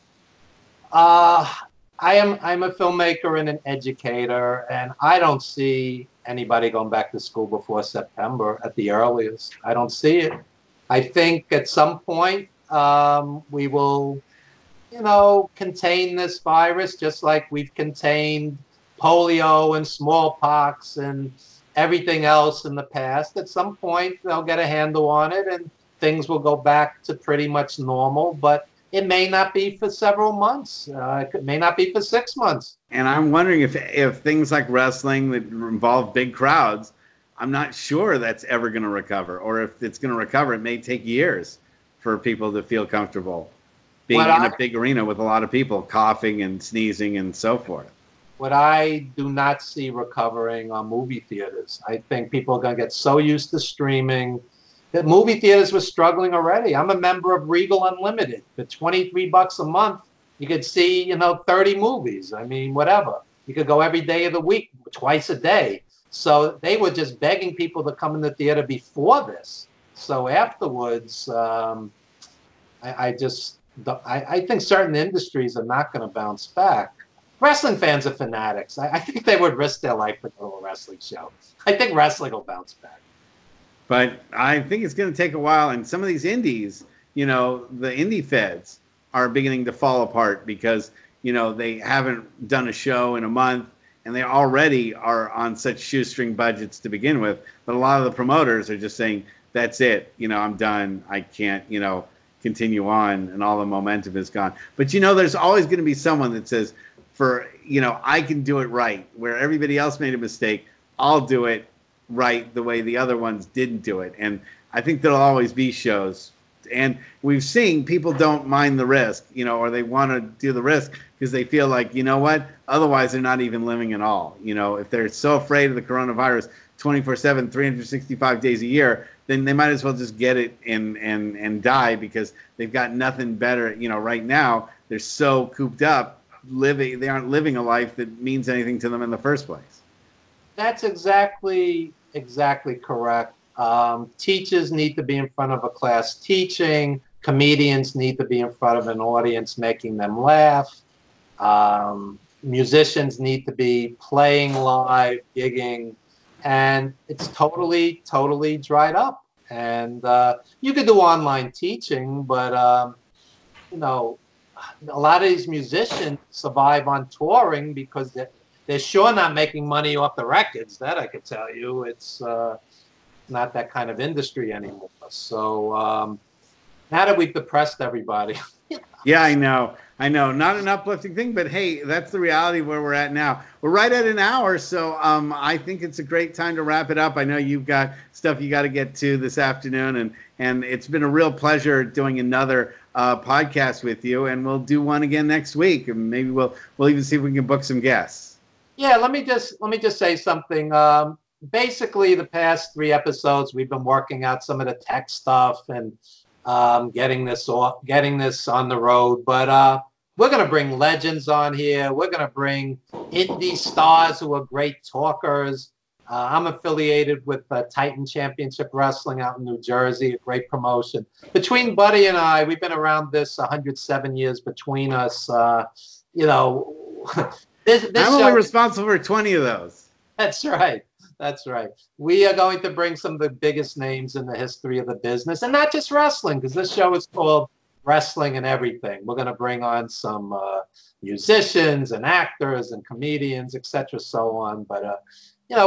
a filmmaker and an educator, and I don't see anybody going back to school before September at the earliest. I don't see it. I think at some point we will, contain this virus just like we've contained polio and smallpox and everything else in the past. At some point, they'll get a handle on it and things will go back to pretty much normal, but it may not be for several months. It may not be for 6 months. And I'm wondering if things like wrestling that involve big crowds, I'm not sure that's ever going to recover. Or if it's going to recover, it may take years for people to feel comfortable being in a big arena with a lot of people coughing and sneezing and so forth. What I do not see recovering are movie theaters. I think people are going to get so used to streaming. The movie theaters were struggling already. I'm a member of Regal Unlimited. For $23 a month, you could see, 30 movies. I mean, whatever. You could go every day of the week, twice a day. So they were just begging people to come in the theater before this. So afterwards, I think certain industries are not going to bounce back. Wrestling fans are fanatics. I think they would risk their life to go to a wrestling show. I think wrestling will bounce back. But I think it's going to take a while. And some of these indies, the indie feds are beginning to fall apart because, they haven't done a show in a month and they already are on such shoestring budgets to begin with. But a lot of the promoters are just saying, that's it. I'm done. I can't, continue on, and all the momentum is gone. But, there's always going to be someone that says, I can do it right. Where everybody else made a mistake, I'll do it right the way the other ones didn't do it. And I think there'll always be shows. And we've seen people don't mind the risk, or they want to do the risk because they feel like, what? Otherwise, they're not even living at all. If they're so afraid of the coronavirus 24/7, 365 days a year, then they might as well just get it and die because they've got nothing better. Right now, they're so cooped up, they aren't living a life that means anything to them in the first place. That's exactly correct. Teachers need to be in front of a class teaching. Comedians need to be in front of an audience making them laugh. Musicians need to be playing live, gigging. And it's totally dried up. And you could do online teaching, but, a lot of these musicians survive on touring because they're sure not making money off the records. That I could tell you. It's not that kind of industry anymore. So now that we've depressed everybody. Yeah, I know. Not an uplifting thing, but hey, that's the reality where we're at now. We're right at an hour, so I think it's a great time to wrap it up. I know you've got stuff you got to get to this afternoon, and it's been a real pleasure doing another podcast with you, and we'll do one again next week, and maybe we'll even see if we can book some guests. Yeah, let me just say something. Basically, the past 3 episodes, we've been working out some of the tech stuff and getting this on the road. But we're going to bring legends on here. We're going to bring indie stars who are great talkers. I'm affiliated with Titan Championship Wrestling out in New Jersey, a great promotion. Between Buddy and I, we've been around this 107 years between us. This I'm only responsible for 20 of those. That's right. We are going to bring some of the biggest names in the history of the business, and not just wrestling, because this show is called Wrestling and Everything. We're going to bring on some musicians and actors and comedians, etc., so on. But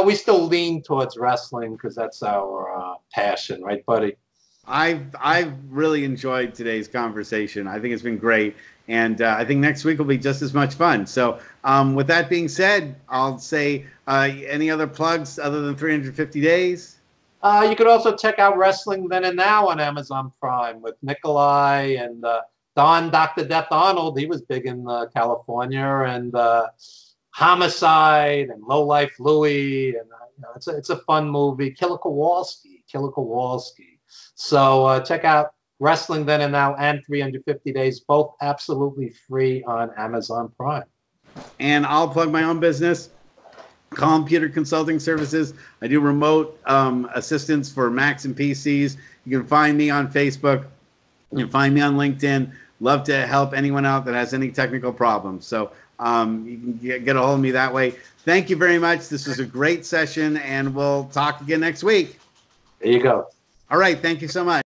we still lean towards wrestling because that's our passion, right, buddy? I've really enjoyed today's conversation. I think it's been great. And I think next week will be just as much fun. So with that being said, I'll say any other plugs other than 350 Days? You could also check out Wrestling Then and Now on Amazon Prime with Nikolai and Dr. Death Arnold. He was big in California. And Homicide and Low Life Louie. And it's a fun movie. Killer Kowalski. So check out Wrestling Then and Now and 350 Days, both absolutely free on Amazon Prime. And I'll plug my own business, Computer Consulting Services. I do remote assistance for Macs and PCs. You can find me on Facebook. You can find me on LinkedIn. Love to help anyone out that has any technical problems. So you can get a hold of me that way. Thank you very much. This was a great session, and we'll talk again next week. There you go. All right. Thank you so much.